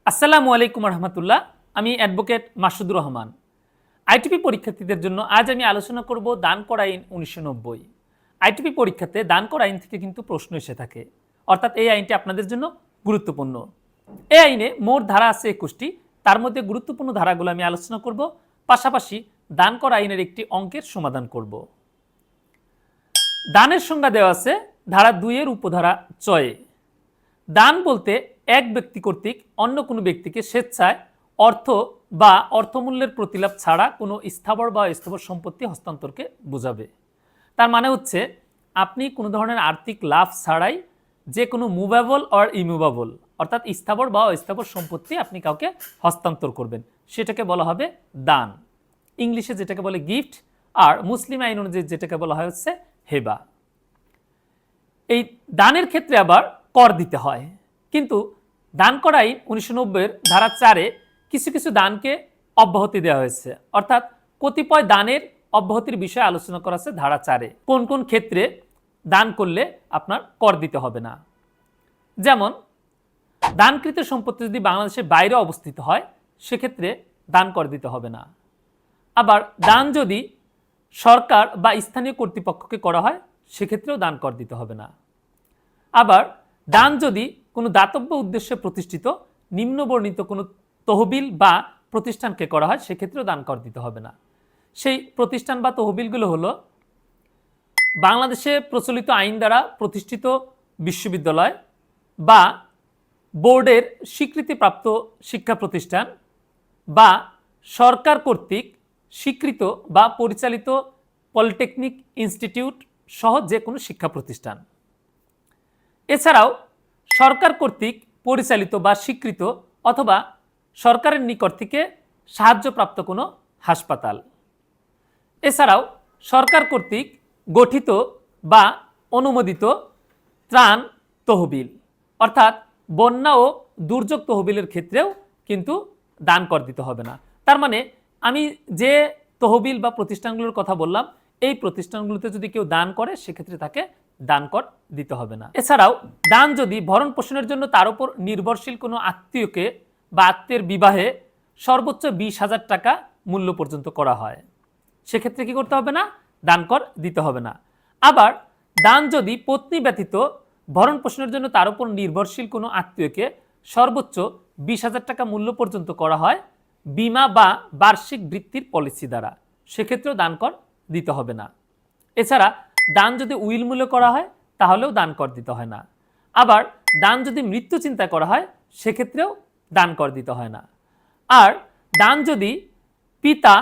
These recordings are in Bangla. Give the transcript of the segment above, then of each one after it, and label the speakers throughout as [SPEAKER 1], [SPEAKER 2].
[SPEAKER 1] আসসালামু আলাইকুম রহমতুল্লাহ। আমি অ্যাডভোকেট মাসুদুর রহমান। আইটিপি পরীক্ষার্থীদের জন্য আজ আমি আলোচনা করব দান কর আইন 1990। আইটিপি পরীক্ষাতে দান কর আইন থেকে কিন্তু প্রশ্ন এসে থাকে, অর্থাৎ এই আইনটি আপনাদের জন্য গুরুত্বপূর্ণ। এই আইনে মোট ধারা আছে 21টি, তার মধ্যে গুরুত্বপূর্ণ ধারাগুলো আমি আলোচনা করব, পাশাপাশি দান কর আইনের একটি অঙ্কের সমাধান করব। দানের সংজ্ঞা দেওয়া আছে ধারা 2-এর উপধারা 6-এ। দান বলতে এক ব্যক্তি কর্তৃক অন্য কোনো ব্যক্তিকে স্বেচ্ছায় অর্থ বা অর্থমূল্যের প্রতিলাভ ছাড়া কোনো স্থাবর বা অস্থাবর সম্পত্তি হস্তান্তরকে বোঝাবে। তার মানে হচ্ছে আপনি কোনো ধরনের আর্থিক লাভ ছাড়াই যে কোনো মুভেবল অর ইমুভেবল অর্থাৎ স্থাবর বা অস্থাবর সম্পত্তি আপনি কাউকে হস্তান্তর করবেন, সেটাকে বলা হবে দান। ইংলিশে যেটাকে বলে গিফট, আর মুসলিম আইন অনুযায়ী যেটাকে বলা হয় হচ্ছে হেবা। এই দানের ক্ষেত্রে আবার কর দিতে হয়, কিন্তু দান কর আইন 1990-এর ধারা 4-এ কিছু কিছু দানকে অব্যাহতি দেওয়া হয়েছে, অর্থাৎ কতিপয় দানের অব্যাহতির বিষয়ে আলোচনা করা আছে ধারা 4-এ। কোন কোন ক্ষেত্রে দান করলে আপনার কর দিতে হবে না। যেমন দানকৃত সম্পত্তি যদি বাংলাদেশের বাইরে অবস্থিত হয় সেক্ষেত্রে দান কর দিতে হবে না। আবার দান যদি সরকার বা স্থানীয় কর্তৃপক্ষকে করা হয় সেক্ষেত্রেও দান কর দিতে হবে না। আবার দান যদি কোনো দাতব্য উদ্দেশ্যে প্রতিষ্ঠিত নিম্নবর্ণিত কোনো তহবিল বা প্রতিষ্ঠানকে করা হয় সেক্ষেত্রেও দান কর দিতে হবে না। সেই প্রতিষ্ঠান বা তহবিলগুলো হলো বাংলাদেশে প্রচলিত আইন দ্বারা প্রতিষ্ঠিত বিশ্ববিদ্যালয় বা বোর্ডের স্বীকৃতিপ্রাপ্ত শিক্ষা প্রতিষ্ঠান বা সরকার কর্তৃক স্বীকৃত বা পরিচালিত পলিটেকনিক ইনস্টিটিউট সহ যে কোনো শিক্ষা প্রতিষ্ঠান। এছাড়াও সরকার কর্তৃক পরিচালিত বা স্বীকৃত অথবা সরকারের নিকট থেকে সাহায্যপ্রাপ্ত কোনো হাসপাতাল। এছাড়াও সরকার কর্তৃক গঠিত বা অনুমোদিত ত্রাণ তহবিল, অর্থাৎ বন্যা ও দুর্যোগ তহবিলের ক্ষেত্রেও কিন্তু দান কর দিতে হবে না। তার মানে আমি যে তহবিল বা প্রতিষ্ঠানগুলোর কথা বললাম এই প্রতিষ্ঠানগুলোতে যদি কেউ দান করে সেক্ষেত্রে তাকে দান কর দিতে হবে না। এছাড়াও দান যদি ভরণ পোষণের জন্য তার উপর নির্ভরশীল কোনো আত্মীয়কে বা আত্মীয়ের বিবাহে সর্বোচ্চ 20,000 টাকা মূল্য পর্যন্ত করা হয় সেক্ষেত্রে কি করতে হবে না, দান কর দিতে হবে না। আবার দান যদি পত্নী ব্যতীত ভরণ পোষণের জন্য তার উপর নির্ভরশীল কোনো আত্মীয়কে সর্বোচ্চ 20,000 টাকা মূল্য পর্যন্ত করা হয় বিমা বা বার্ষিক বৃত্তির পলিসি দ্বারা, সেক্ষেত্রেও দান কর দিতে হবে না। এছাড়া দান যদি উইল মূল্যে করা হয় তাহলেও দান কর দিতে হয় না। আবার দান যদি মৃত্যু চিন্তায় করা হয় সেক্ষেত্রেও দান কর দিতে হয় না। আর দান যদি পিতা,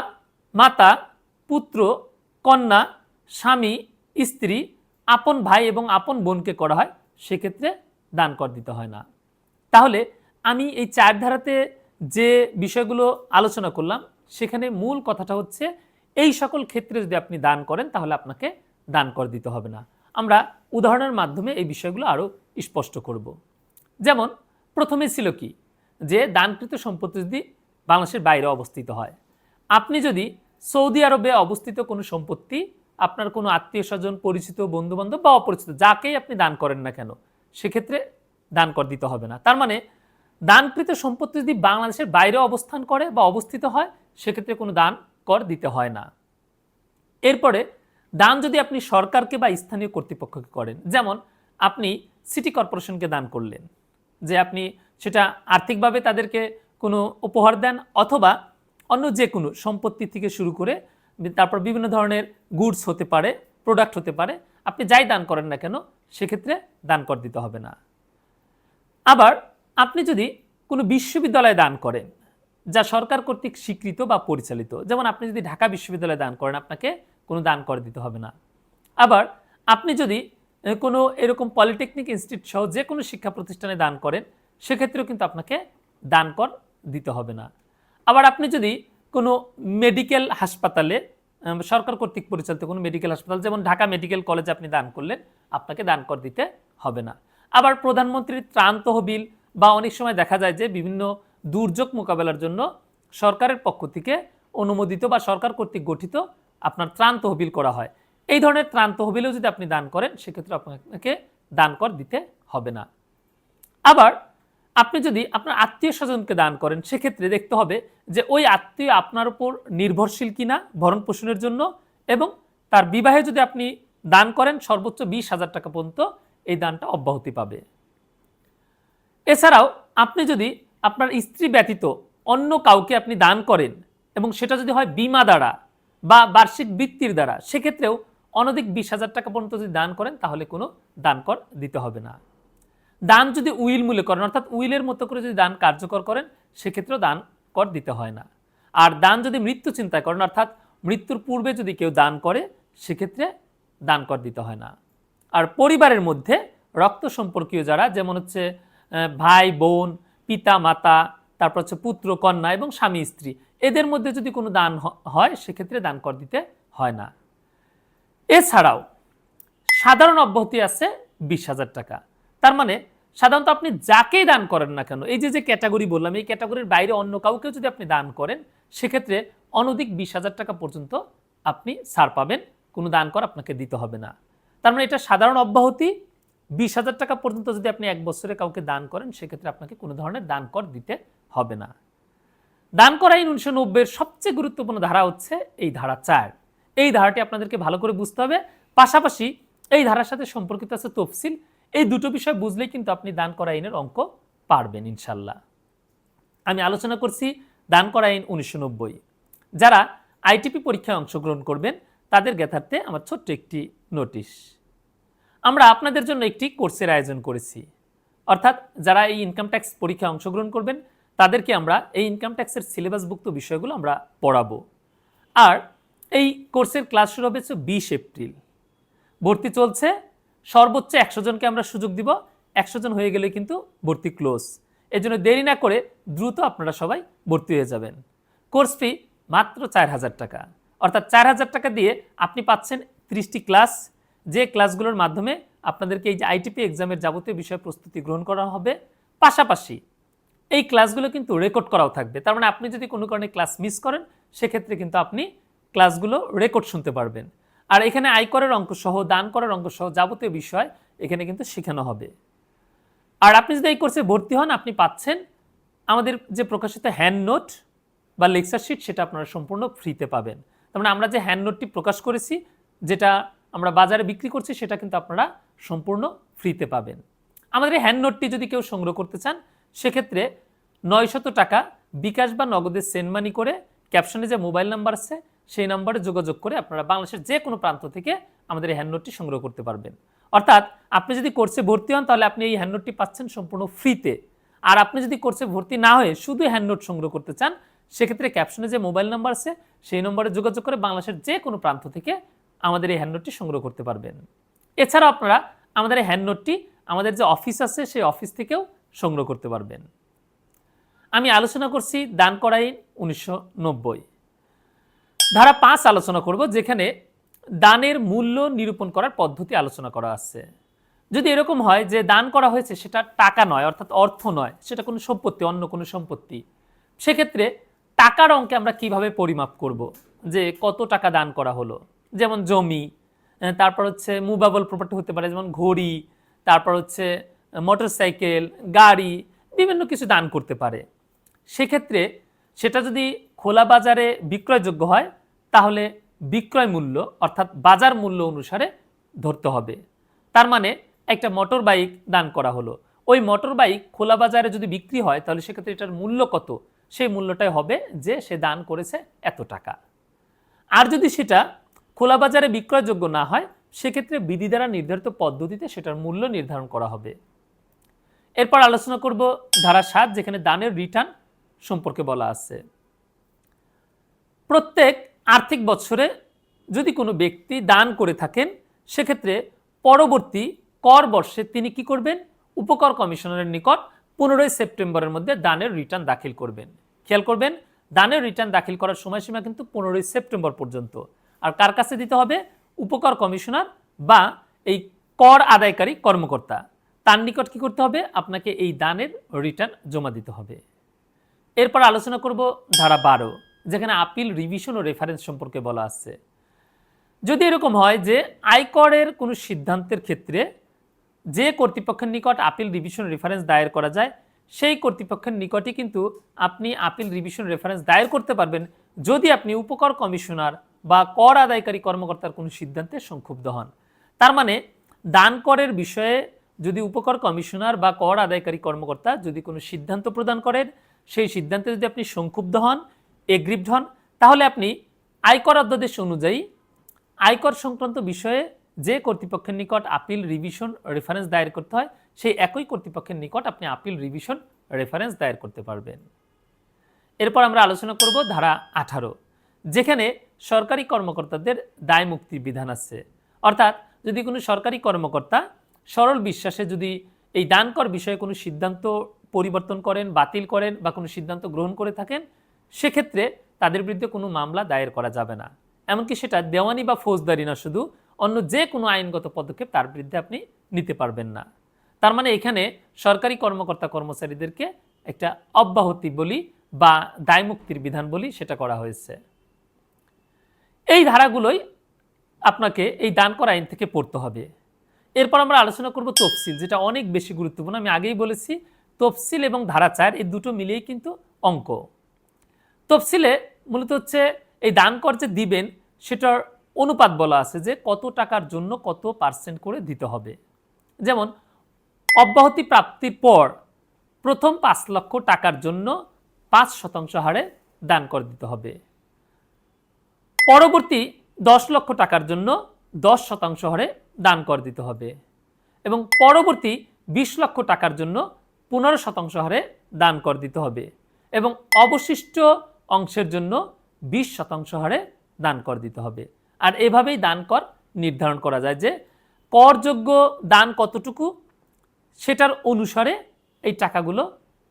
[SPEAKER 1] মাতা, পুত্র, কন্যা, স্বামী, স্ত্রী, আপন ভাই এবং আপন বোনকে করা হয় সেক্ষেত্রে দান কর দিতে হয় না। তাহলে আমি এই 4 ধারাতে যে বিষয়গুলো আলোচনা করলাম সেখানে মূল কথাটা হচ্ছে এই সকল ক্ষেত্রে যদি আপনি দান করেন তাহলে আপনাকে দান কর দিতে হবে না। আমরা উদাহরণের মাধ্যমে এই বিষয়গুলো আরও স্পষ্ট করব। যেমন প্রথমে ছিল কি, যে দানকৃত সম্পত্তি যদি বাংলাদেশের বাইরে অবস্থিত হয়, আপনি যদি সৌদি আরবে অবস্থিত কোনো সম্পত্তি আপনার কোনো আত্মীয় স্বজন, পরিচিত, বন্ধুবান্ধব বা অপরিচিত যাকেই আপনি দান করেন না কেন সেক্ষেত্রে দান কর দিতে হবে না। তার মানে দানকৃত সম্পত্তি যদি বাংলাদেশের বাইরে অবস্থান করে বা অবস্থিত হয় সেক্ষেত্রে কোনো দান কর দিতে হয় না। এরপরে দান যদি আপনি সরকারকে বা স্থানীয় কর্তৃপক্ষকে করেন, যেমন আপনি সিটি কর্পোরেশনকে দান করলেন, যে আপনি সেটা আর্থিকভাবে তাদেরকে কোনো উপহার দেন অথবা অন্য যে কোনো সম্পত্তি থেকে শুরু করে তারপর বিভিন্ন ধরনের গুডস হতে পারে, প্রোডাক্ট হতে পারে, আপনি যাই দান করেন না কেন সেক্ষেত্রে দান কর দিতে হবে না। আবার আপনি যদি কোনো বিশ্ববিদ্যালয়ে দান করেন যা সরকার কর্তৃক স্বীকৃত বা পরিচালিত, যেমন আপনি যদি ঢাকা বিশ্ববিদ্যালয়ে দান করেন আপনাকে কোনো দান কর দিতে হবে না। আবার আপনি যদি কোনো এরকম পলিটেকনিক ইনস্টিটিউট সহ যে কোনো শিক্ষা প্রতিষ্ঠানে দান করেন সেক্ষেত্রেও কিন্তু আপনাকে দান কর দিতে হবে না। আবার আপনি যদি কোনো মেডিকেল হাসপাতালে সরকার কর্তৃক পরিচালিত কোনো মেডিকেল হাসপাতাল যেমন ঢাকা মেডিকেল কলেজে আপনি দান করলেন আপনাকে দান কর দিতে হবে না। আবার প্রধানমন্ত্রীর ত্রাণ তহবিল বা অনেক সময় দেখা যায় যে বিভিন্ন দুর্যোগ মোকাবেলার জন্য সরকারের পক্ষ থেকে অনুমোদিত বা সরকার কর্তৃক গঠিত আপনার ত্রাণ তহবিল করা হয়, এই ধরনের ত্রাণ তহবিলেও যদি আপনি দান করেন সেক্ষেত্রে আপনাকে দান কর দিতে হবে না। আবার আপনি যদি আপনার আত্মীয় স্বজনকে দান করেন সেক্ষেত্রে দেখতে হবে যে ওই আত্মীয় আপনার উপর নির্ভরশীল কিনা ভরণ পোষণের জন্য, এবং তার বিবাহে যদি আপনি দান করেন সর্বোচ্চ 20,000 টাকা পর্যন্ত এই দানটা অব্যাহতি পাবে। এছাড়াও আপনি যদি আপনার স্ত্রী ব্যতীত অন্য কাউকে আপনি দান করেন এবং সেটা যদি হয় বিমা দ্বারা বা বার্ষিক বৃত্তির দ্বারা, সেক্ষেত্রেও অনধিক 20,000 টাকা পর্যন্ত যদি দান করেন তাহলে কোনো দান কর দিতে হবে না। দান যদি উইল মূলে করেন, অর্থাৎ উইলের মতো করে যদি দান কার্যকর করেন, সেক্ষেত্রেও দান কর দিতে হয় না। আর দান যদি মৃত্যু চিন্তা করেন, অর্থাৎ মৃত্যুর পূর্বে যদি কেউ দান করে, সেক্ষেত্রে দান কর দিতে হয় না। আর পরিবারের মধ্যে রক্ত সম্পর্কীয় যারা, যেমন হচ্ছে ভাই বোন, পিতা মাতা, তারপর হচ্ছে পুত্র কন্যা এবং স্বামী স্ত্রী, এদের মধ্যে যদি কোনো দান হয় সেক্ষেত্রে দান কর দিতে হয় না। এছাড়াও সাধারণ অব্যাহতি আছে 20,000 টাকা। তার মানে সাধারণত আপনি যাকেই দান করেন না কেন, এই যে ক্যাটাগরি বললাম, এই ক্যাটাগরির বাইরে অন্য কাউকে যদি আপনি দান করেন, সেক্ষেত্রে অনধিক 20,000 টাকা পর্যন্ত আপনি ছাড় পাবেন, কোনো দান কর আপনাকে দিতে হবে না। তার মানে এটা সাধারণ অব্যাহতি। 20,000 টাকা পর্যন্ত যদি আপনি 1 বছরে কাউকে দান করেন, সেক্ষেত্রে আপনাকে কোনো ধরনের দান কর দিতে হবে না। দান কর আইন 1990-এর সবচেয়ে গুরুত্বপূর্ণ ধারা হচ্ছে এই ধারা 4। এই ধারাটি আপনাদেরকে ভালো করে বুঝতে হবে। পাশাপাশি এই ধারার সাথে সম্পর্কিত আছে তফসিল। এই দুটো বিষয় বুঝলেই কিন্তু আপনি দান করা আইনের অঙ্ক পারবেন ইনশাল্লাহ। আমি আলোচনা করছি দান করা আইন 1990। যারা আইটিপি পরীক্ষায় অংশগ্রহণ করবেন তাদের জ্ঞাতার্থে আমার ছোট্ট একটি নোটিশ। আমরা আপনাদের জন্য একটি কোর্সের আয়োজন করেছি, অর্থাৎ যারা এই ইনকাম ট্যাক্স পরীক্ষায় অংশগ্রহণ করবেন তাদেরকে আমরা এই ইনকাম ট্যাক্সের সিলেবাসভুক্ত বিষয়গুলো আমরা পড়াবো। আর এই কোর্সের ক্লাস শুরু হবে 20 এপ্রিল। ভর্তি চলছে, সর্বোচ্চ 100 জনকে আমরা সুযোগ দিব। 100 জন হয়ে গেলে কিন্তু ভর্তি ক্লোজ। এই জন্য দেরি না করে দ্রুত আপনারা সবাই ভর্তি হয়ে যাবেন। কোর্স ফি মাত্র 4,000 টাকা, অর্থাৎ 4,000 টাকা দিয়ে আপনি পাচ্ছেন 30টি ক্লাস, যে ক্লাসগুলোর মাধ্যমে আপনাদেরকে এই যে আইটিপি এক্সামের যাবতীয় বিষয় প্রস্তুতি গ্রহণ করা হবে। পাশাপাশি এই ক্লাসগুলো কিন্তু রেকর্ড করাও থাকবে। তার মানে আপনি যদি কোনো কারণে ক্লাস মিস করেন, সেক্ষেত্রে কিন্তু আপনি ক্লাসগুলো রেকর্ড শুনতে পারবেন। আর এখানে আয়করের অঙ্ক সহ, দান করার অঙ্ক সহ যাবতীয় বিষয় এখানে কিন্তু শেখানো হবে। আর আপনি যদি এই কোর্সে ভর্তি হন, আপনি পাচ্ছেন আমাদের যে প্রকাশিত হ্যান্ড নোট বা লেকচার শিট, সেটা আপনারা সম্পূর্ণ ফ্রিতে পাবেন। তার মানে আমরা যে হ্যান্ড নোটটি প্রকাশ করেছি, যেটা আমরা বাজারে বিক্রি করছি, সেটা কিন্তু আপনারা সম্পূর্ণ ফ্রিতে পাবেন। আমাদের এই হ্যান্ড নোটটি যদি কেউ সংগ্রহ করতে চান, সেক্ষেত্রে 900 টাকা বিকাশ বা নগদে সেন্ড মানি করে ক্যাপশনে যে মোবাইল নাম্বার আছে সেই নম্বরে যোগাযোগ করে আপনারা বাংলাদেশের যে কোনো প্রান্ত থেকে আমাদের এই হ্যান্ড নোটটি সংগ্রহ করতে পারবেন। অর্থাৎ আপনি যদি কোর্সে ভর্তি হন, তাহলে আপনি এই হ্যান্ড নোটটি পাচ্ছেন সম্পূর্ণ ফ্রিতে। আর আপনি যদি কোর্সে ভর্তি না হয়ে শুধু হ্যান্ড নোট সংগ্রহ করতে চান, সেক্ষেত্রে ক্যাপশনে যে মোবাইল নাম্বার আছে সেই নম্বরে যোগাযোগ করে বাংলাদেশের যে কোনো প্রান্ত থেকে আমাদের এই হ্যান্ড নোটটি সংগ্রহ করতে পারবেন। এছাড়াও আপনারা আমাদের এই হ্যান্ড নোটটি আমাদের যে অফিস আছে সেই অফিস থেকেও সংগ্রহ করতে পারবেন। আমি আলোচনা করছি দান করা আইন 1990। ধারা 5 আলোচনা করব, যেখানে দানের মূল্য নিরূপণ করার পদ্ধতি আলোচনা করা আছে। যদি এরকম হয় যে দান করা হয়েছে সেটা টাকা নয়, অর্থাৎ অর্থ নয়, সেটা কোনো সম্পত্তি, অন্য কোনো সম্পত্তি, সেক্ষেত্রে টাকার অঙ্কে আমরা কিভাবে পরিমাপ করব যে কত টাকা দান করা হলো। যেমন জমি, তারপর হচ্ছে মুভেবল প্রপার্টি হতে পারে, যেমন ঘড়ি, তারপর হচ্ছে মোটরসাইকেল, গাড়ি, বিভিন্ন কিছু দান করতে পারে। সেক্ষেত্রে সেটা যদি খোলা বাজারে বিক্রয়যোগ্য হয়, তাহলে বিক্রয় মূল্য অর্থাৎ বাজার মূল্য অনুসারে ধরতে হবে। তার মানে একটা মোটর বাইক দান করা হলো, ওই মোটর বাইক খোলা বাজারে যদি বিক্রি হয়, তাহলে সেক্ষেত্রে এটার মূল্য কত, সেই মূল্যটাই হবে যে সে দান করেছে এত টাকা। আর যদি সেটা খোলা বাজারে বিক্রয়যোগ্য না হয়, সেক্ষেত্রে বিধি দ্বারা নির্ধারিত পদ্ধতিতে সেটার মূল্য নির্ধারণ করা হবে। এরপর আলোচনা করব ধারা 7, যেখানে দানের রিটার্ন সম্পর্কে বলা আছে। প্রত্যেক আর্থিক বছরে যদি কোনো ব্যক্তি দান করে থাকেন, সেক্ষেত্রে পরবর্তী কর বর্ষে তিনি কি করবেন, উপকর কমিশনারের নিকট 15 সেপ্টেম্বরের মধ্যে দানের রিটার্ন দাখিল করবেন। খেয়াল করবেন, দানের রিটার্ন দাখিল করার সময়সীমা কিন্তু 15 সেপ্টেম্বর পর্যন্ত। আর কার কাছে দিতে হবে, উপকর কমিশনার বা এই কর আদায়কারী কর্মকর্তা, তার নিকট কি করতে হবে, আপনাকে এই দানের রিটার্ন জমা দিতে হবে। এরপর আলোচনা করব ধারা 12, যেখানে আপিল, রিভিশন ও রেফারেন্স সম্পর্কে বলা আছে। যদি এরকম হয় যে আয়করের কোনো সিদ্ধান্তের ক্ষেত্রে যে কর্তৃপক্ষের নিকট আপিল, রিভিশন, রেফারেন্স দায়ের করা যায়, সেই কর্তৃপক্ষের নিকটই কিন্তু আপনি আপিল রিভিশন রেফারেন্স দায়ের করতে পারবেন যদি আপনি উপকর কমিশনার বা কর আদায়কারী কর্মকর্তার কোনো সিদ্ধান্তে সংক্ষুব্ধ হন। তার মানে দান করের বিষয়ে যদি উপকর কমিশনার বা কর আদায়কারী কর্মকর্তা যদি কোনো সিদ্ধান্ত প্রদান করেন, সেই সিদ্ধান্তে যদি আপনি সংক্ষুব্ধ হন, এগ্রিভড হন, তাহলে আপনি আয়কর অধ্যাদেশ অনুযায়ী আয়কর সংক্রান্ত বিষয়ে যে কর্তৃপক্ষের নিকট আপিল রিভিশন রেফারেন্স দায়ের করতে হয়, সেই একই কর্তৃপক্ষের নিকট আপনি আপিল রিভিশন রেফারেন্স দায়ের করতে পারবেন। এরপর আমরা আলোচনা করব ধারা 18, যেখানে সরকারি কর্মকর্তাদের দায় মুক্তির বিধান আছে। অর্থাৎ যদি কোনো সরকারি কর্মকর্তা সরল বিশ্বাসে যদি এই দান কর বিষয়ে কোনো সিদ্ধান্ত পরিবর্তন করেন, বাতিল করেন বা কোনো সিদ্ধান্ত গ্রহণ করে থাকেন, সেক্ষেত্রে তাদের বিরুদ্ধে কোনো মামলা দায়ের করা যাবে না। এমনকি সেটা দেওয়ানি বা ফৌজদারি না, শুধু অন্য যে কোনো আইনগত পদক্ষেপ তার বিরুদ্ধে আপনি নিতে পারবেন না। তার মানে এখানে সরকারি কর্মকর্তা কর্মচারীদেরকে একটা অব্যাহতি বলি বা দায়মুক্তির বিধান বলি, সেটা করা হয়েছে। এই ধারাগুলোই আপনাকে এই দান করা আইন থেকে পড়তে হবে। এরপর আমরা আলোচনা করব তফসিল, যেটা অনেক বেশি গুরুত্বপূর্ণ। আমি আগেই বলেছি তফসিল এবং ধারা 4 এই দুটো মিলিয়েই কিন্তু অঙ্ক। তফসিলে মূলত হচ্ছে এই দান কর যে দিবেন সেটার অনুপাত বলা আছে, যে কত টাকার জন্য কত % করে দিতে হবে। যেমন অব্যাহতি প্রাপ্তির পর প্রথম 5 লক্ষ টাকার জন্য 5% হারে দান কর দিতে হবে, পরবর্তী 10 লক্ষ টাকার জন্য 10% হারে দান কর দিতে হবে, এবং পরবর্তী 20 লক্ষ টাকার জন্য 15% হারে দান কর দিতে হবে, এবং অবশিষ্ট অংশের জন্য 20% হারে দান কর দিতে হবে। আর এভাবেই দান কর নির্ধারণ করা যায় যে করযোগ্য দান কতটুকু, সেটার অনুসারে এই টাকাগুলো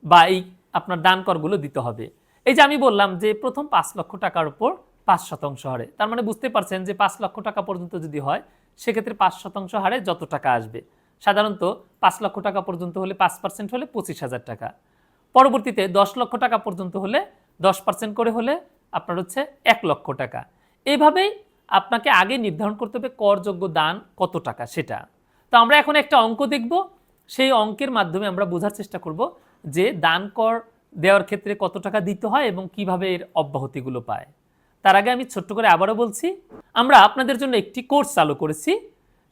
[SPEAKER 1] বা এই আপনার দান করগুলো দিতে হবে। এই যে আমি বললাম যে প্রথম 5 লক্ষ টাকার উপর 5% হারে, তার মানে বুঝতে পারছেন যে 5 লক্ষ টাকা পর্যন্ত যদি হয় সেক্ষেত্রে 5% হারে যত টাকা আসবে, সাধারণত 5 লক্ষ টাকা পর্যন্ত হলে 5% হলে 25,000 টাকা, পরবর্তীতে 10 লক্ষ টাকা পর্যন্ত হলে 10% করে হলে আপনার হচ্ছে 1 লক্ষ টাকা। এইভাবেই আপনাকে আগে নির্ধারণ করতে হবে করযোগ্য দান কত টাকা সেটা। তো আমরা এখন একটা অঙ্ক দেখব, সেই অঙ্কের মাধ্যমে আমরা বোঝার চেষ্টা করব যে দান কর দেওয়ার ক্ষেত্রে কত টাকা দিতে হয় এবং কিভাবে এর অব্যাহতিগুলো পায়। তার আগে আমি ছোট্ট করে আবারও বলছি, আমরা আপনাদের জন্য একটি কোর্স চালু করেছি।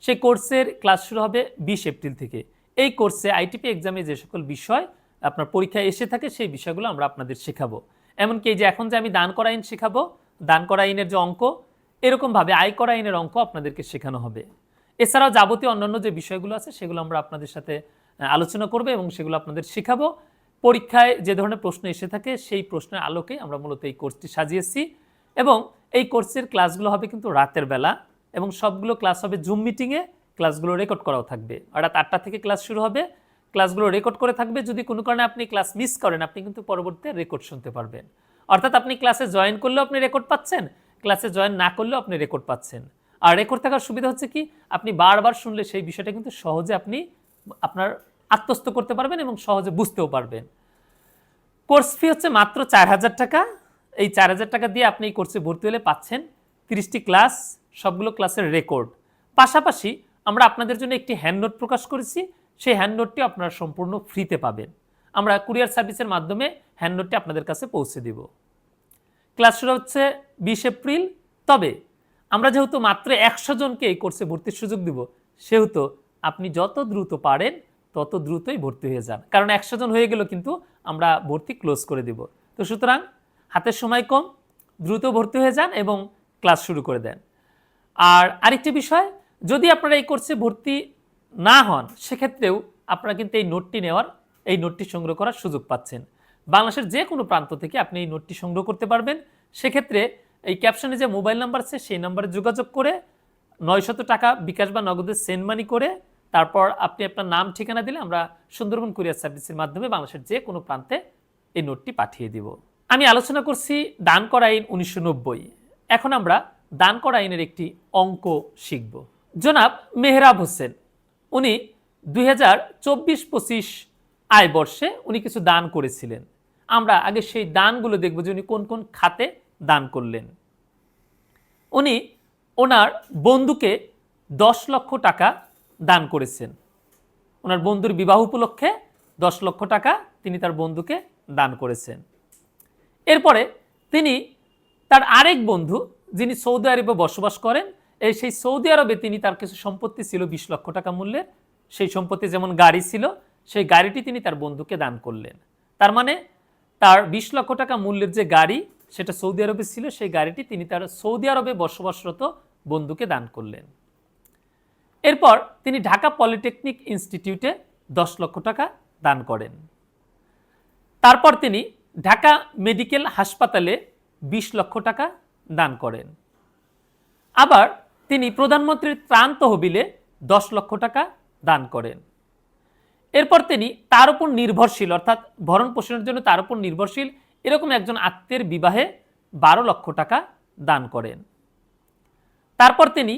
[SPEAKER 1] সেই কোর্সের ক্লাস শুরু হবে 20 এপ্রিল থেকে। এই কোর্সে আইটিপি এক্সামে যে সকল বিষয় আপনার পরীক্ষায় এসে থাকে সেই বিষয়গুলো আমরা আপনাদের শেখাবো। এমনকি এই যে এখন যে আমি দান করা আইন শেখাবো, দান করা আইনের যে অঙ্ক, এরকমভাবে আয় করা আইনের অঙ্ক আপনাদেরকে শেখানো হবে। এছাড়াও যাবতীয় অন্যান্য যে বিষয়গুলো আছে সেগুলো আমরা আপনাদের সাথে আলোচনা করবো এবং সেগুলো আপনাদের শেখাবো। পরীক্ষায় যে ধরনের প্রশ্ন এসে থাকে সেই প্রশ্নের আলোকে আমরা মূলত এই কোর্সটি সাজিয়েছি, এবং এই কোর্সের ক্লাসগুলো হবে কিন্তু রাতের বেলা, এবং সবগুলো ক্লাস হবে জুম মিটিংয়ে, ক্লাসগুলো রেকর্ড করাও থাকবে। রাত 8টা থেকে ক্লাস শুরু হবে, ক্লাসগুলো রেকর্ড করে থাকবে। যদি কোনো কারণে আপনি ক্লাস মিস করেন, আপনি কিন্তু পরবর্তীতে রেকর্ড শুনতে পারবেন। অর্থাৎ আপনি ক্লাসে জয়েন করলেও আপনি রেকর্ড পাচ্ছেন, ক্লাসে জয়েন না করলেও আপনি রেকর্ড পাচ্ছেন। আর রেকর্ড থাকার সুবিধা হচ্ছে কি, আপনি বারবার শুনলে সেই বিষয়টা কিন্তু সহজে আপনি আপনার আত্মস্থ করতে পারবেন এবং সহজে বুঝতেও পারবেন। কোর্স ফি হচ্ছে মাত্র 4,000 টাকা। এই 4,000 টাকা দিয়ে আপনি এই কোর্সে ভর্তি হলে পাচ্ছেন 30টি ক্লাস, সবগুলো ক্লাসের রেকর্ড। পাশাপাশি আমরা আপনাদের জন্য একটি হ্যান্ড নোট প্রকাশ করেছি, সেই হ্যান্ড নোটটি আপনারা সম্পূর্ণ ফ্রিতে পাবেন। আমরা কুরিয়ার সার্ভিসের মাধ্যমে হ্যান্ড নোটটি আপনাদের কাছে পৌঁছে দেব। ক্লাস শুরু হচ্ছে 20 এপ্রিল। তবে আমরা যেহেতু মাত্র 100 জনকে এই কোর্সে ভর্তির সুযোগ দিব, সেহেতু আপনি যত দ্রুত পারেন তত দ্রুতই ভর্তি হয়ে যান, কারণ 100 জন হয়ে গেল কিন্তু আমরা ভর্তি ক্লোজ করে দেব। তো সুতরাং হাতের সময় কম, দ্রুত ভর্তি হয়ে যান এবং ক্লাস শুরু করে দেন। আর আরেকটি বিষয়, যদি আপনারা এই কোর্সে ভর্তি না হন সেক্ষেত্রেও আপনারা কিন্তু এই নোটটি সংগ্রহ করার সুযোগ পাচ্ছেন। বাংলাদেশের যে কোনো প্রান্ত থেকে আপনি এই নোটটি সংগ্রহ করতে পারবেন। সেক্ষেত্রে এই ক্যাপশনে যে মোবাইল নাম্বার আছে সেই নাম্বারে যোগাযোগ করে 900 টাকা বিকাশ বা নগদে সেন্ড মানি করে তারপর আপনি আপনার নাম ঠিকানা দিলে আমরা সুন্দরবন কুরিয়ার সার্ভিসের মাধ্যমে বাংলাদেশের যে কোনো প্রান্তে এই নোটটি পাঠিয়ে দিব। আমি আলোচনা করছি দান করা আইন 1990। এখন আমরা দান করা আইনের একটি অঙ্ক শিখব। জনাব মেহরাব হোসেন, উনি 2024-25 আয় বর্ষে উনি কিছু দান করেছিলেন। আমরা আগে সেই দানগুলো দেখব যে উনি কোন কোন খাতে দান করলেন। উনি ওনার বন্ধুকে 10 লক্ষ টাকা দান করেছেন। ওনার বন্ধুর বিবাহ উপলক্ষে 10 লক্ষ টাকা তিনি তার বন্ধুকে দান করেছেন। এরপরে তিনি তার আরেক বন্ধু যিনি সৌদি আরবে বসবাস করেন, সেই সৌদি আরবে তিনি তার কিছু সম্পত্তি ছিল 20 লক্ষ টাকা মূল্যের, সেই সম্পত্তি যেমন গাড়ি ছিল, সেই গাড়িটি তিনি তার বন্ধুকে দান করলেন। তার মানে তার 20 লক্ষ টাকা মূল্যের যে গাড়ি সেটা সৌদি আরবে ছিল, সেই গাড়িটি তিনি তার সৌদি আরবে বসবাসরত বন্ধুকে দান করলেন। এরপর তিনি ঢাকা পলিটেকনিক ইনস্টিটিউটে 10 লক্ষ টাকা দান করেন। তারপর তিনি ঢাকা মেডিকেল হাসপাতালে 20 লক্ষ টাকা দান করেন। আবার তিনি প্রধানমন্ত্রীর ত্রাণ তহবিলে 10 লক্ষ টাকা দান করেন। এরপর তিনি তার উপর নির্ভরশীল অর্থাৎ ভরণ পোষণের জন্য তার উপর নির্ভরশীল এরকম একজন আত্মীয়ের বিবাহে 12 লক্ষ টাকা দান করেন। তারপর তিনি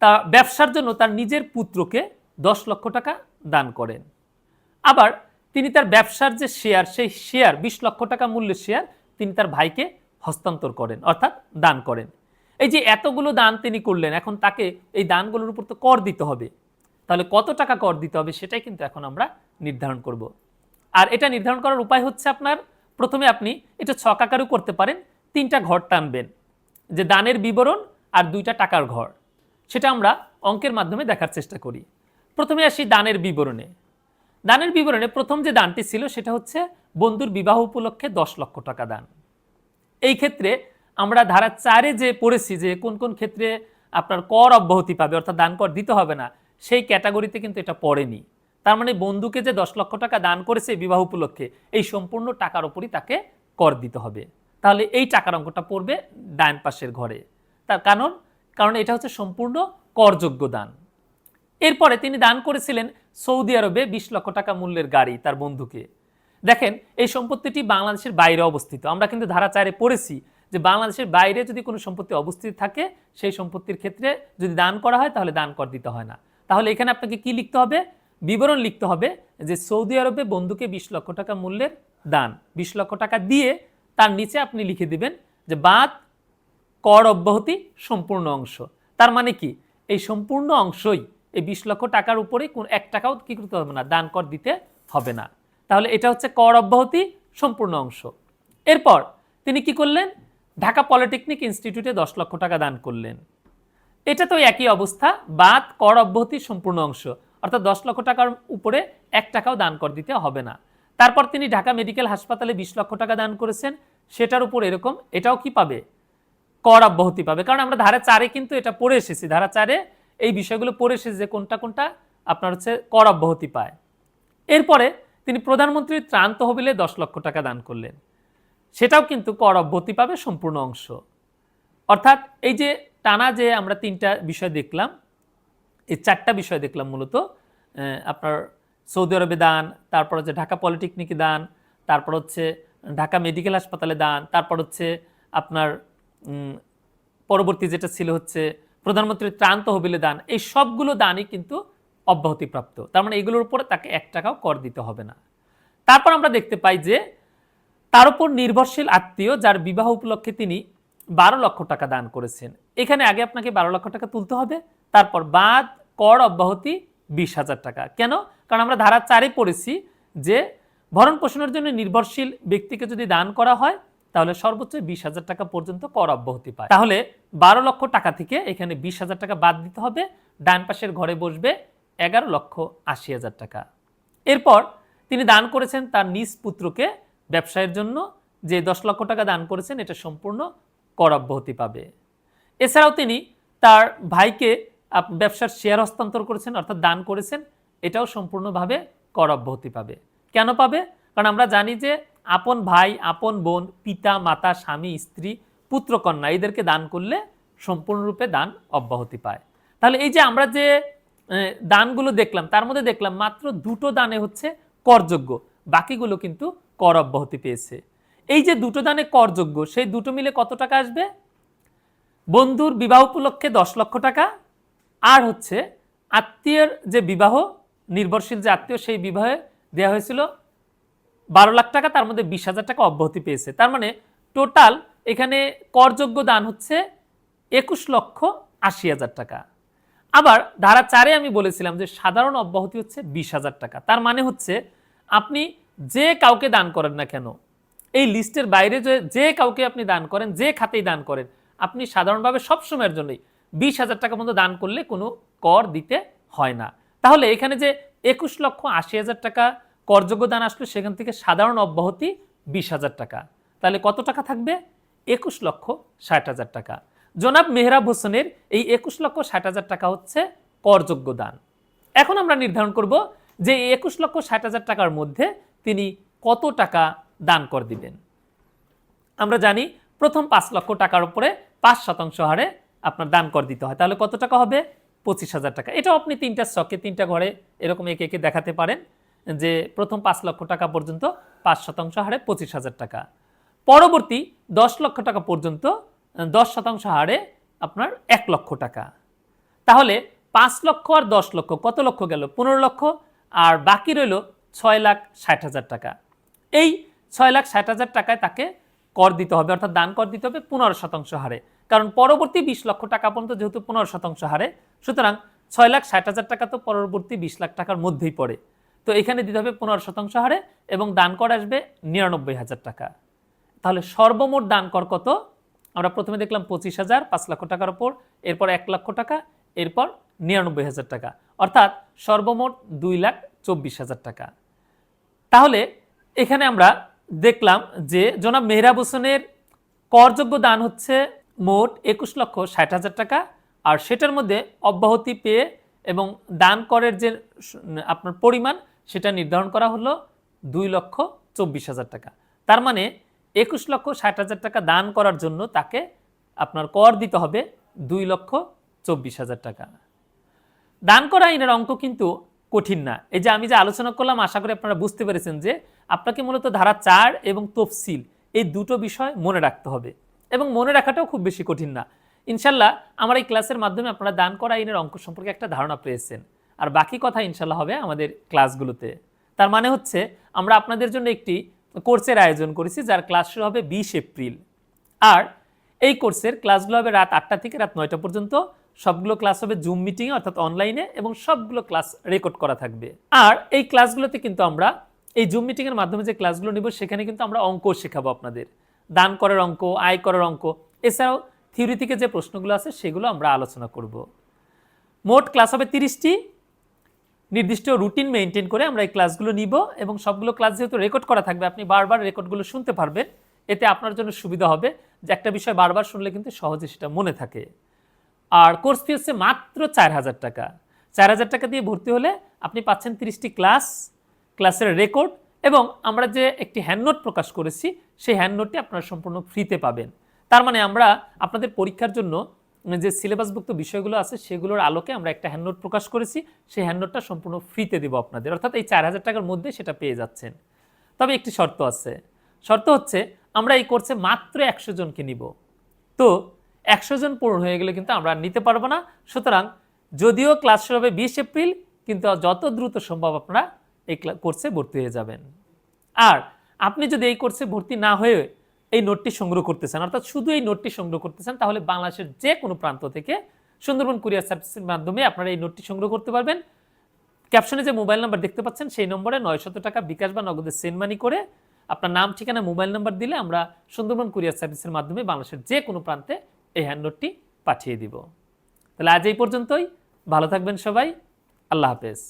[SPEAKER 1] তার ব্যবসার জন্য তার নিজের পুত্রকে 10 লক্ষ টাকা দান করেন। আবার তিনি তার ব্যবসার যে শেয়ার, সেই শেয়ার 20 লক্ষ টাকা মূল্যের শেয়ার তিনি তার ভাইকে হস্তান্তর করেন অর্থাৎ দান করেন। এই যে এতগুলো দান তিনি করলেন, এখন তাকে এই দানগুলোর উপর তো কর দিতে হবে। তাহলে কত টাকা কর দিতে হবে সেটাই কিন্তু এখন আমরা নির্ধারণ করব। আর এটা নির্ধারণ করার উপায় হচ্ছে আপনার প্রথমে আপনি এটা ছক আকারেও করতে পারেন। 3টা ঘর টানবেন, যে দানের বিবরণ আর 2টা টাকার ঘর, সেটা আমরা অঙ্কের মাধ্যমে দেখার চেষ্টা করি। প্রথমে আসি দানের বিবরণে। দানের বিবরণে প্রথম যে দানটি ছিল সেটা হচ্ছে বন্ধুর বিবাহ উপলক্ষে 10 লক্ষ টাকা দান। এই ক্ষেত্রে আমরা ধারা 4-এ যে পড়েছি যে কোন কোন ক্ষেত্রে আপনার কর অব্যাহতি পাবে অর্থাৎ দান কর দিতে হবে না, সেই ক্যাটাগরিতে কিন্তু এটা পড়েনি। তার মানে বন্ধুকে যে 10 লক্ষ টাকা দান করেছে বিবাহ উপলক্ষে, এই সম্পূর্ণ টাকার উপরই তাকে কর দিতে হবে। তাহলে এই টাকার অঙ্কটা পড়বে ডান পাশের ঘরে। তার কারণ এটা হচ্ছে সম্পূর্ণ করযোগ্য দান। এরপরে তিনি দান করেছিলেন সৌদি আরবে 20 লক্ষ টাকা মূল্যের গাড়ি তার বন্ধুকে। দেখেন এই সম্পত্তিটি বাংলাদেশের বাইরে অবস্থিত। আমরা কিন্তু ধারা 4-এ পড়েছি যে বাংলাদেশের বাইরে যদি কোনো সম্পত্তি অবস্থিত থাকে, সেই সম্পত্তির ক্ষেত্রে যদি দান করা হয় তাহলে দান কর দিতে হয় না। তাহলে এখানে আপনাকে কি লিখতে হবে? বিবরণ লিখতে হবে যে সৌদি আরবে বন্ধুকে 20 লক্ষ টাকা মূল্যের দান, 20 লক্ষ টাকা দিয়ে তার নিচে আপনি লিখে দিবেন যে বাদ কর অব্যাহতি সম্পূর্ণ অংশ। তার মানে কি এই সম্পূর্ণ অংশই এই 20 লক্ষ টাকার উপরে কোন 1 টাকাও কি করতে হবে না, দান কর দিতে হবে না। তাহলে এটা হচ্ছে কর অব্যাহতি সম্পূর্ণ অংশ। এরপর তিনি কি করলেন? ঢাকা পলিটেকনিক ইনস্টিটিউটে 10 লক্ষ টাকা দান করলেন। এটা তো একই অবস্থা, বাদ কর অব্যাহতি সম্পূর্ণ অংশ, অর্থাৎ 10 লক্ষ টাকার উপরে 1 টাকাও দান কর দিতে হবে না। তারপর তিনি ঢাকা মেডিকেল হাসপাতালে 20 লক্ষ টাকা দান করেছেন, সেটার উপর এরকম এটাও কি পাবে? কর অব্যাহতি পাবে। কারণ আমরা ধারা 4-এ কিন্তু এটা পড়ে এসেছি, ধারা 4-এ এই বিষয়গুলো পড়ে এসেছি যে কোনটা কোনটা আপনার হচ্ছে কর অব্যাহতি পায়। এরপরে তিনি প্রধানমন্ত্রীর ত্রাণ তহবিলে 10 লক্ষ টাকা দান করলেন, সেটাও কিন্তু কর অব্যাহতি পাবে সম্পূর্ণ অংশ। অর্থাৎ এই যে টানা যে আমরা 3টা বিষয় দেখলাম, এই 4টা বিষয় দেখলাম মূলত আপনার সৌদি আরবে দান, তারপর হচ্ছে ঢাকা পলিটেকনিকে দান, তারপর হচ্ছে ঢাকা মেডিকেল হাসপাতালে দান, তারপর হচ্ছে আপনার পরবর্তী যেটা ছিল হচ্ছে প্রধানমন্ত্রীর ত্রাণ তহবিলে দান। এই সবগুলো দানই কিন্তু অব্যাহতিপ্রাপ্ত। তার মানে এগুলোর উপরে তাকে 1 টাকাও কর দিতে হবে না। তারপর আমরা দেখতে পাই যে তার উপর নির্ভরশীল আত্মীয় যার বিবাহ উপলক্ষে তিনি 12 লক্ষ টাকা দান করেছেন। এখানে আগে আপনাকে 12 লক্ষ টাকা তুলতে হবে, তারপর বাদ কর অব্যাহতি 20,000 টাকা। কেন? কারণ আমরা ধারা 4-এ পড়েছি যে ভরণ পোষণের জন্য নির্ভরশীল ব্যক্তিকে যদি দান করা হয় তাহলে সর্বোচ্চ 20,000 টাকা পর্যন্ত কর অব্যাহতি পায়। তাহলে 12 লক্ষ টাকা থেকে এখানে 20,000 টাকা বাদ দিতে হবে, ডান পাশের ঘরে বসবে 11,80,000 টাকা। এরপর তিনি দান করেছেন তার নিজ পুত্রকে ব্যবসায়ের জন্য, যে 10 লক্ষ টাকা দান করেছেন এটা সম্পূর্ণ কর অব্যাহতি পাবে। এছাড়াও তিনি তার ভাইকে ব্যবসার শেয়ার হস্তান্তর করেছেন অর্থাৎ দান করেছেন, এটাও সম্পূর্ণভাবে কর অব্যাহতি পাবে। কেন পাবে? কারণ আমরা জানি যে আপন ভাই, আপন বোন, পিতা মাতা, স্বামী স্ত্রী, পুত্র কন্যা এদেরকে দান করলে সম্পূর্ণরূপে দান অব্যাহতি পায়। তাহলে এই যে আমরা যে দানগুলো দেখলাম তার মধ্যে দেখলাম মাত্র 2টো দানে হচ্ছে করযোগ্য, বাকিগুলো কিন্তু কর অব্যাহতি পেয়েছে। এই যে 2টো দানে করযোগ্য, সেই 2টো মিলে কত টাকা আসবে? বন্ধুর বিবাহ উপলক্ষে 10 লক্ষ টাকা, আর হচ্ছে আত্মীয়ের যে বিবাহ, নির্ভরশীল যে আত্মীয় সেই বিবাহে দেওয়া হয়েছিল 12 লাখ টাকা, তার মধ্যে 20,000 টাকা অব্যাহতি পেয়েছে। তার মানে টোটাল এখানে করযোগ্য দান হচ্ছে 21,80,000 টাকা। আবার ধারা 4-এ আমি বলেছিলাম যে সাধারণ অব্যাহতি হচ্ছে 20,000 টাকা। তার মানে হচ্ছে আপনি যে কাউকে দান করেন না কেন, এই লিস্টের বাইরে যে কাউকে আপনি দান করেন, যে খাতেই দান করেন, আপনি সাধারণভাবে সবসময়ের জন্যই 20,000 টাকা পর্যন্ত দান করলে কোনো কর দিতে হয় না। তাহলে এখানে যে 21,80,000 টাকা করযোগ্য দান আসলো, সেখান থেকে সাধারণ অব্যাহতি 20,000 টাকা, তাহলে কত টাকা থাকবে? 21,60,000 টাকা। জনাব মেহরাব হোসেনের এই 21,60,000 টাকা হচ্ছে করযোগ্য দান। এখন আমরা নির্ধারণ করব যে 21,60,000 টাকার মধ্যে তিনি কত টাকা দান কর দিবেন। আমরা জানি প্রথম 5 লক্ষ টাকার উপরে 5% হারে আপনার দান কর দিতে হয়, তাহলে কত টাকা হবে? 25,000 টাকা। এটাও আপনি 3টা স্টকে 3টা ঘরে এরকম একে একে দেখাতে পারেন যে প্রথম 5 লক্ষ টাকা পর্যন্ত 5% হারে 25,000 টাকা, পরবর্তী 10 লক্ষ টাকা পর্যন্ত 10% হারে আপনার 1 লক্ষ টাকা। তাহলে 5 লক্ষ আর 10 লক্ষ কত লক্ষ গেল? 15 লক্ষ, আর বাকি রইল 6,60,000 টাকা। এই 6,60,000 টাকায় তাকে কর দিতে হবে, অর্থাৎ দান কর দিতে হবে 15% হারে, কারণ পরবর্তী 20 লক্ষ টাকা পর্যন্ত যেহেতু 15% হারে, সুতরাং 6,60,000 টাকা তো পরবর্তী 20 লাখ টাকার মধ্যেই পড়ে, তো এখানে দিতে হবে 15% হারে এবং দান কর আসবে 99,000 টাকা। তাহলে সর্বমোট দান কর কত? আমরা প্রথমে দেখলাম 25,000 5 লক্ষ টাকার উপর, এরপর 1 লক্ষ টাকা, এরপর 99,000 টাকা, অর্থাৎ সর্বমোট 2,24,000 টাকা। তাহলে এখানে আমরা দেখলাম যে জনাব মেহরাব হোসেনের করযোগ্য দান হচ্ছে মোট 21,60,000 টাকা, আর সেটার মধ্যে অব্যাহতি পেয়ে এবং দান করের যে আপনার পরিমাণ সেটা নির্ধারণ করা হলো 2,24,000 টাকা। তার মানে 21,60,000 টাকা দান করার জন্য তাকে আপনার কর দিতে হবে 2,24,000 টাকা। দান করা আইনের অঙ্ক কিন্তু কঠিন না। এই যে আমি যে আলোচনা করলাম, আশা করি আপনারা বুঝতে পেরেছেন যে আপনাকে মূলত ধারা 4 এবং তফসিল এই দুটো বিষয় মনে রাখতে হবে, এবং মনে রাখাটাও খুব বেশি কঠিন না। ইনশাল্লাহ আমার এই ক্লাসের মাধ্যমে আপনারা দান করা আইনের অঙ্ক সম্পর্কে একটা ধারণা পেয়েছেন, আর বাকি কথা ইনশাল্লাহ হবে আমাদের ক্লাসগুলোতে। তার মানে হচ্ছে আমরা আপনাদের জন্য একটি কোর্সের আয়োজন করেছি, যার ক্লাস শুরু হবে 20 এপ্রিল, আর এই কোর্সের ক্লাসগুলো হবে রাত 8টা থেকে রাত 9টা পর্যন্ত। সবগুলো ক্লাস হবে জুম মিটিংয়ে অর্থাৎ অনলাইনে, এবং সবগুলো ক্লাস রেকর্ড করা থাকবে। আর এই ক্লাসগুলোতে কিন্তু আমরা এই জুম মিটিংয়ের মাধ্যমে যে ক্লাসগুলো নিব, সেখানে কিন্তু আমরা অঙ্ক শেখাবো আপনাদের, দান করার অঙ্ক, আয় করার অঙ্ক, এছাড়াও থিওরি থেকে যে প্রশ্নগুলো আছে সেগুলো আমরা আলোচনা করব। মোট ক্লাস হবে 30টি, নির্দিষ্ট রুটিন মেনটেন করে আমরা এই ক্লাসগুলো নিব, এবং সবগুলো ক্লাস যেহেতু রেকর্ড করা থাকবে, আপনি বারবার রেকর্ডগুলো শুনতে পারবেন। এতে আপনার জন্য সুবিধা হবে যে একটা বিষয় বারবার শুনলে কিন্তু সহজে সেটা মনে থাকে। আর কোর্স ফি হচ্ছে মাত্র 4,000 টাকা। 4,000 টাকা দিয়ে ভর্তি হলে আপনি পাচ্ছেন 30টি ক্লাস, ক্লাসের রেকর্ড, এবং আমরা যে একটি হ্যান্ডনোট প্রকাশ করেছি সেই হ্যান্ডনোটটি আপনারা সম্পূর্ণ ফ্রিতে পাবেন। তার মানে আমরা আপনাদের পরীক্ষার জন্য যে সিলেবাসভুক্ত বিষয়গুলো আছে সেগুলোর আলোকে আমরা একটা হ্যান্ডনোট প্রকাশ করেছি, সেই হ্যান্ডনোটটা সম্পূর্ণ ফ্রিতে দেবো আপনাদের, অর্থাৎ এই 4,000 টাকার মধ্যে সেটা পেয়ে যাচ্ছেন। তবে একটি শর্ত আছে, শর্ত হচ্ছে আমরা এই কোর্সে মাত্র 100 জনকে নিব, তো 100 জন পূরণ হয়ে গেলে কিন্তু আমরা নিতে পারবো না। সুতরাং যদিও ক্লাস শুরু হবে 20 এপ্রিল, কিন্তু যত দ্রুত সম্ভব আপনারা এই কোর্সে ভর্তি হয়ে যাবেন। আর আপনি যদি এই কোর্সে ভর্তি না হয়ে এই নোটটি সংগ্রহ করতে চান, অর্থাৎ শুধু এই নোটটি সংগ্রহ করতে চান, তাহলে বাংলাদেশের যে কোনো প্রান্ত থেকে সুন্দরবন কুরিয়ার সার্ভিসের মাধ্যমে আপনারা এই নোটটি সংগ্রহ করতে পারবেন। ক্যাপশনে যে মোবাইল নাম্বার দেখতে পাচ্ছেন সেই নম্বরে 900 টাকা বিকাশ বা নগদে সেন্ড মানি করে আপনার নাম, ঠিকানা, মোবাইল নাম্বার দিলে আমরা সুন্দরবন কুরিয়ার সার্ভিসের মাধ্যমে বাংলাদেশের যে কোনো প্রান্তে এই হ্যান্ডনোটটি পাঠিয়ে দিব। তাহলে আজ এই পর্যন্তই, ভালো থাকবেন সবাই, আল্লাহ হাফেজ।